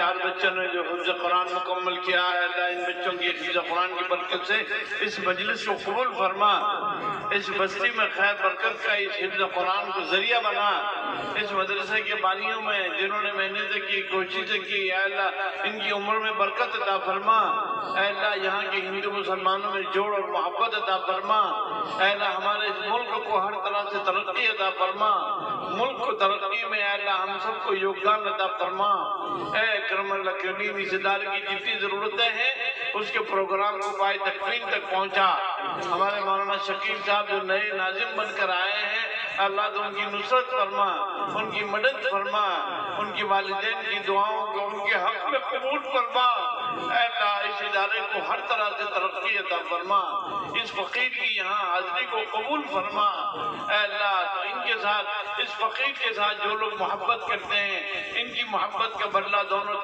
4 بچوں نے جو حفظ قرآن مکمل کیا ہے، اللہ ان بچوں کی حفظ قرآن کی برکت سے اس مجلس کو قبول فرما، اس بستی میں خیر برکت کا اس حفظ قرآن کو ذریعہ بنا، اس مدرسے کے بانیوں میں جنہوں نے محنتیں کی، کوششیں کی، اے اللہ ان کی عمر میں برکت عطا فرما، اے اللہ یہاں کے ہندو مسلمانوں میں جوڑ اور محبت عطا فرما، اے اللہ ہمارے اس ملک کو ہر طرح سے ترقی عطا فرما، ملک کو ترقی میں اے اللہ ہم سب کو یوگدان عطا فرما، اے کرم اللہ کریم اس ادارے کی جتنی ضرورتیں ہیں اس کے پروگرام کو پائے تکمیل تک پہنچا۔ ہمارے مولانا شکیل صاحب جو نئے ناظم بن کر آئے ہیں، اللہ تو ان کی نصرت فرما، ان کی مدد فرما، ان کی والدین کی دعاؤں کو ان کے حق میں قبول فرما، اے اللہ اس ادارے کو ہر طرح سے ترقی عطا فرما، اس فقیر کی یہاں حاضری کو قبول فرما، اے اللہ تو ان کے ساتھ اس فقیر کے ساتھ جو لوگ محبت کرتے ہیں ان کی محبت کا بدلہ دونوں